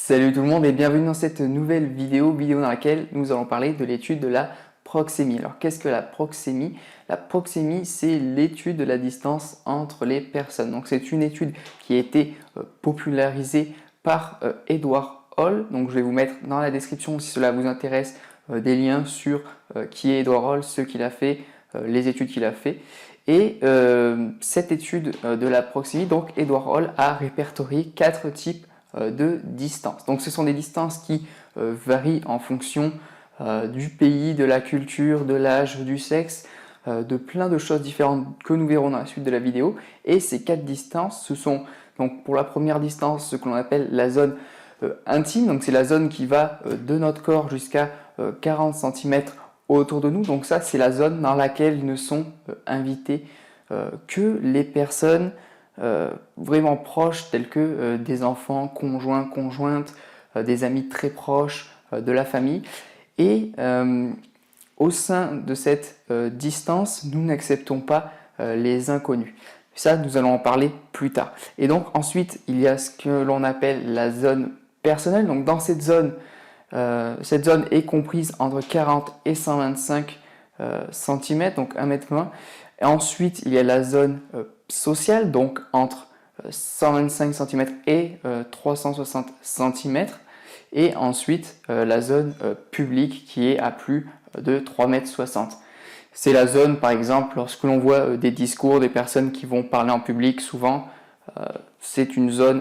Salut tout le monde et bienvenue dans cette nouvelle vidéo dans laquelle nous allons parler de l'étude de la proxémie. Alors qu'est-ce que la proxémie? La proxémie, c'est l'étude de la distance entre les personnes. Donc c'est une étude qui a été popularisée par Edward Hall. Donc je vais vous mettre dans la description, si cela vous intéresse, des liens sur qui est Edward Hall, ce qu'il a fait, les études qu'il a fait. Et cette étude de la proxémie, donc Edward Hall a répertorié 4 types de distance. Donc ce sont des distances qui varient en fonction du pays, de la culture, de l'âge, du sexe, de plein de choses différentes que nous verrons dans la suite de la vidéo. Et ces 4 distances, ce sont donc pour la première distance ce que l'on appelle la zone intime, donc c'est la zone qui va de notre corps jusqu'à 40 cm autour de nous. Donc ça c'est la zone dans laquelle ne sont invités que les personnes vraiment proches tels que des enfants, conjoints, conjointes, des amis très proches, de la famille. Et au sein de cette distance, nous n'acceptons pas les inconnus. Ça, nous allons en parler plus tard. Et donc ensuite, il y a ce que l'on appelle la zone personnelle. Donc dans cette zone est comprise entre 40 et 125 cm, donc 1,20 m. Et ensuite, il y a la zone sociale, donc entre 125 cm et 360 cm. Et ensuite, la zone publique qui est à plus de 3,60 m. C'est la zone, par exemple, lorsque l'on voit des discours, des personnes qui vont parler en public, souvent, c'est une zone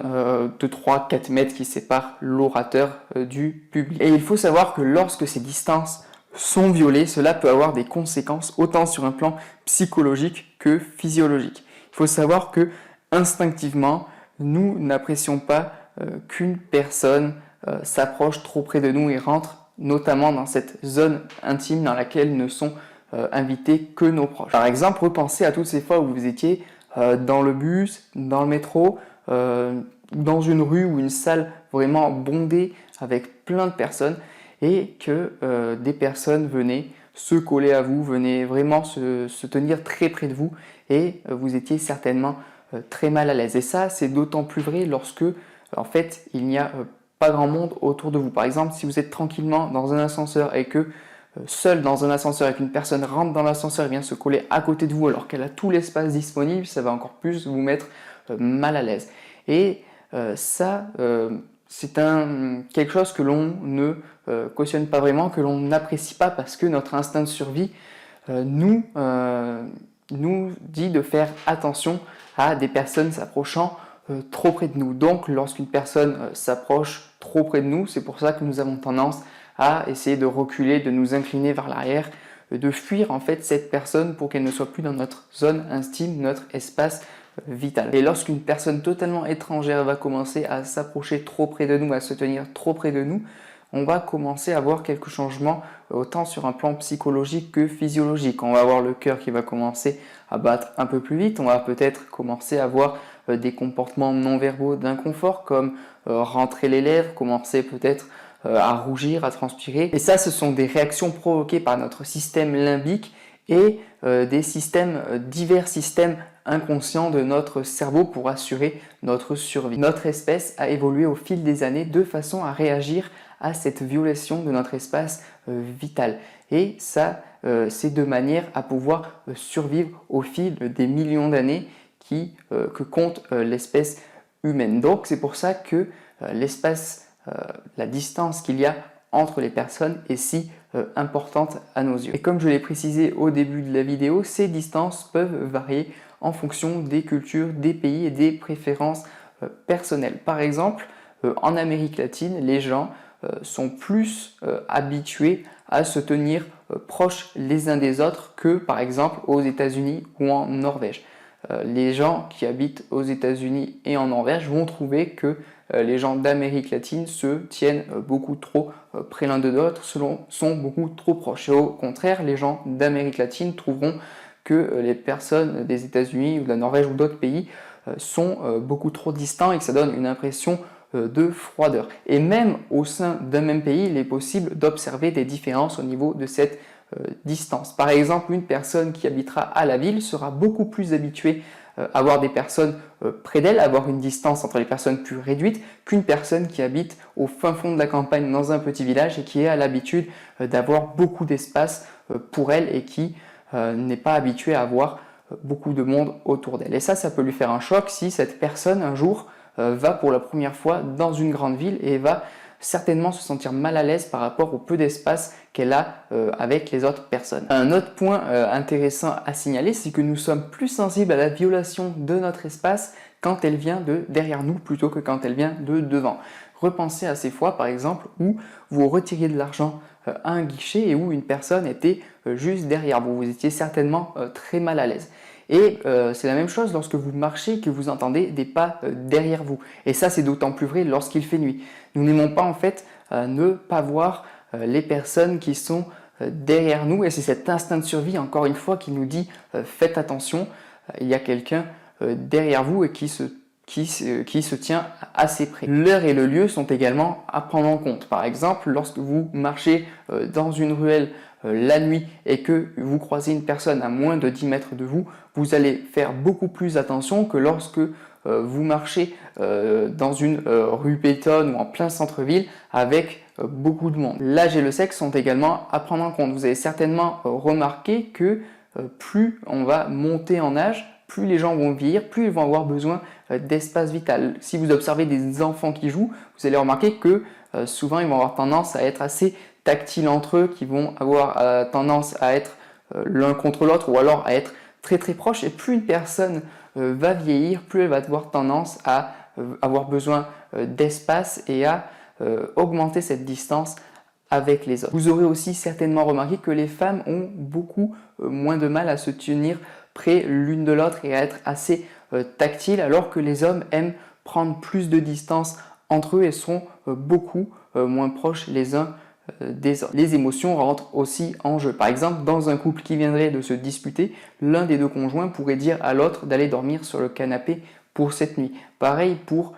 de 3-4 mètres qui sépare l'orateur du public. Et il faut savoir que lorsque ces distances sont violées, cela peut avoir des conséquences autant sur un plan psychologique que physiologique. Il faut savoir que instinctivement, nous n'apprécions pas qu'une personne s'approche trop près de nous et rentre notamment dans cette zone intime dans laquelle ne sont invités que nos proches. Par exemple, repensez à toutes ces fois où vous étiez dans le bus, dans le métro, dans une rue ou une salle vraiment bondée avec plein de personnes et que des personnes venaient se coller à vous, venaient vraiment se tenir très près de vous et vous étiez certainement très mal à l'aise. Et ça, c'est d'autant plus vrai lorsque, en fait, il n'y a pas grand monde autour de vous. Par exemple, si vous êtes tranquillement dans un ascenseur et que seul dans un ascenseur et qu'une personne rentre dans l'ascenseur et vient se coller à côté de vous alors qu'elle a tout l'espace disponible, ça va encore plus vous mettre mal à l'aise. Et ça, c'est quelque chose que l'on ne cautionne pas vraiment, que l'on n'apprécie pas parce que notre instinct de survie nous dit de faire attention à des personnes s'approchant trop près de nous. Donc lorsqu'une personne s'approche trop près de nous, c'est pour ça que nous avons tendance à essayer de reculer, de nous incliner vers l'arrière, de fuir en fait cette personne pour qu'elle ne soit plus dans notre zone intime, notre espace vital. Et lorsqu'une personne totalement étrangère va commencer à s'approcher trop près de nous, à se tenir trop près de nous, on va commencer à avoir quelques changements autant sur un plan psychologique que physiologique. On va avoir le cœur qui va commencer à battre un peu plus vite, on va peut-être commencer à avoir des comportements non verbaux d'inconfort comme rentrer les lèvres, commencer peut-être à rougir, à transpirer. Et ça, ce sont des réactions provoquées par notre système limbique et divers systèmes inconscients de notre cerveau pour assurer notre survie. Notre espèce a évolué au fil des années de façon à réagir à cette violation de notre espace vital. Et ça, c'est de manière à pouvoir survivre au fil des millions d'années que compte l'espèce humaine. Donc c'est pour ça que la distance qu'il y a entre les personnes est si importante à nos yeux. Et comme je l'ai précisé au début de la vidéo, ces distances peuvent varier en fonction des cultures, des pays et des préférences personnelles. Par exemple, en Amérique latine, les gens sont plus habitués à se tenir proches les uns des autres que par exemple aux États-Unis ou en Norvège. Les gens qui habitent aux États-Unis et en Norvège vont trouver que les gens d'Amérique latine se tiennent beaucoup trop près l'un de l'autre, sont beaucoup trop proches. Et au contraire, les gens d'Amérique latine trouveront que les personnes des États-Unis ou de la Norvège ou d'autres pays sont beaucoup trop distants et que ça donne une impression de froideur. Et même au sein d'un même pays, il est possible d'observer des différences au niveau de cette distance. Par exemple, une personne qui habitera à la ville sera beaucoup plus habituée avoir des personnes près d'elle, avoir une distance entre les personnes plus réduite qu'une personne qui habite au fin fond de la campagne dans un petit village et qui a l'habitude d'avoir beaucoup d'espace pour elle et qui n'est pas habituée à avoir beaucoup de monde autour d'elle. Et ça peut lui faire un choc si cette personne un jour va pour la première fois dans une grande ville et va certainement se sentir mal à l'aise par rapport au peu d'espace qu'elle a avec les autres personnes. Un autre point intéressant à signaler, c'est que nous sommes plus sensibles à la violation de notre espace quand elle vient de derrière nous plutôt que quand elle vient de devant. Repensez à ces fois par exemple où vous retiriez de l'argent à un guichet et où une personne était juste derrière vous. Vous étiez certainement très mal à l'aise. Et c'est la même chose lorsque vous marchez et que vous entendez des pas derrière vous. Et ça, c'est d'autant plus vrai lorsqu'il fait nuit. Nous n'aimons pas en fait ne pas voir les personnes qui sont derrière nous. Et c'est cet instinct de survie, encore une fois, qui nous dit faites attention, il y a quelqu'un derrière vous et qui se tient assez près. L'heure et le lieu sont également à prendre en compte. Par exemple, lorsque vous marchez dans une ruelle la nuit et que vous croisez une personne à moins de 10 mètres de vous, vous allez faire beaucoup plus attention que lorsque vous marchez dans une rue piétonne ou en plein centre-ville avec beaucoup de monde. L'âge et le sexe sont également à prendre en compte. Vous avez certainement remarqué que plus on va monter en âge, plus les gens vont vieillir, plus ils vont avoir besoin d'espace vital. Si vous observez des enfants qui jouent, vous allez remarquer que souvent ils vont avoir tendance à être assez tactiles entre eux, qui vont avoir tendance à être l'un contre l'autre ou alors à être très très proches. Et plus une personne va vieillir, plus elle va avoir tendance à avoir besoin d'espace et à augmenter cette distance avec les autres. Vous aurez aussi certainement remarqué que les femmes ont beaucoup moins de mal à se tenir près l'une de l'autre et à être assez tactiles, alors que les hommes aiment prendre plus de distance entre eux et sont beaucoup moins proches les uns des autres. Les émotions rentrent aussi en jeu. Par exemple, dans un couple qui viendrait de se disputer, l'un des deux conjoints pourrait dire à l'autre d'aller dormir sur le canapé pour cette nuit. Pareil pour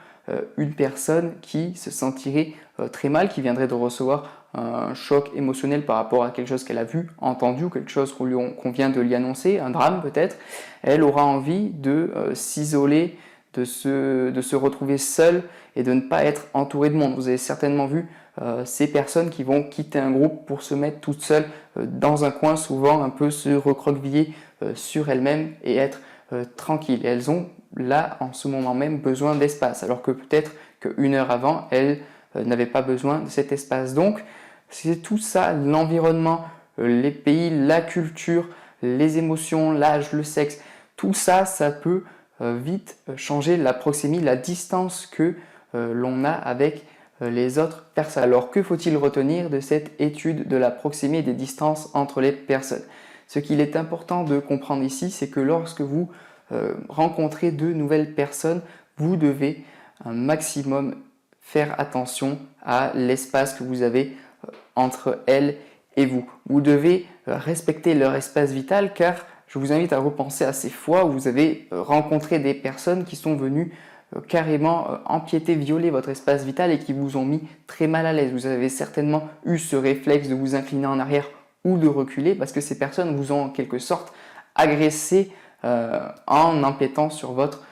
une personne qui se sentirait très mal, qui viendrait de recevoir un choc émotionnel par rapport à quelque chose qu'elle a vu, entendu, ou quelque chose qu'on vient de lui annoncer, un drame peut-être. Elle aura envie de s'isoler, de se retrouver seule et de ne pas être entourée de monde. Vous avez certainement vu ces personnes qui vont quitter un groupe pour se mettre toutes seules dans un coin, souvent un peu se recroqueviller sur elles-mêmes et être tranquilles. Et elles ont là, en ce moment même, besoin d'espace, alors que peut-être qu'une heure avant, elles n'avaient pas besoin de cet espace. Donc, c'est tout ça, l'environnement, les pays, la culture, les émotions, l'âge, le sexe, tout ça, ça peut vite changer la proxémie, la distance que l'on a avec les autres personnes. Alors que faut-il retenir de cette étude de la proxémie et des distances entre les personnes? Ce qu'il est important de comprendre ici, c'est que lorsque vous rencontrez de nouvelles personnes, vous devez un maximum faire attention à l'espace que vous avez entre elles et vous. Vous devez respecter leur espace vital, car je vous invite à repenser à ces fois où vous avez rencontré des personnes qui sont venues carrément empiéter, violer votre espace vital et qui vous ont mis très mal à l'aise. Vous avez certainement eu ce réflexe de vous incliner en arrière ou de reculer parce que ces personnes vous ont en quelque sorte agressé en empiétant sur votre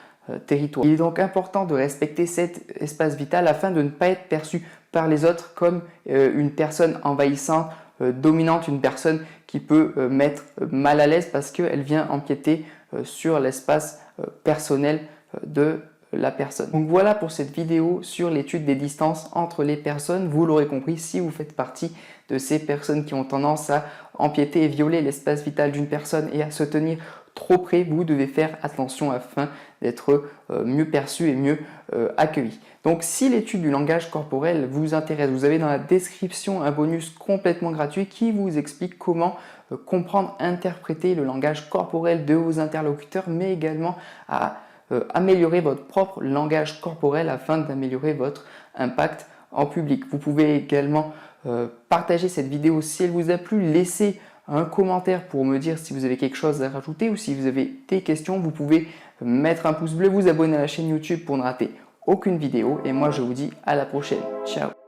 territoire. Il est donc important de respecter cet espace vital afin de ne pas être perçu par les autres comme une personne envahissante, dominante, une personne qui peut mettre mal à l'aise parce qu'elle vient empiéter sur l'espace personnel de la personne. Donc voilà pour cette vidéo sur l'étude des distances entre les personnes. Vous l'aurez compris, si vous faites partie de ces personnes qui ont tendance à empiéter et violer l'espace vital d'une personne et à se tenir trop près, vous devez faire attention afin d'être mieux perçu et mieux accueilli. Donc si l'étude du langage corporel vous intéresse, vous avez dans la description un bonus complètement gratuit qui vous explique comment comprendre, interpréter le langage corporel de vos interlocuteurs, mais également à améliorer votre propre langage corporel afin d'améliorer votre impact en public. Vous pouvez également partager cette vidéo si elle vous a plu, laisser un commentaire pour me dire si vous avez quelque chose à rajouter ou si vous avez des questions. Vous pouvez mettre un pouce bleu, vous abonner à la chaîne YouTube pour ne rater aucune vidéo et moi je vous dis à la prochaine. Ciao!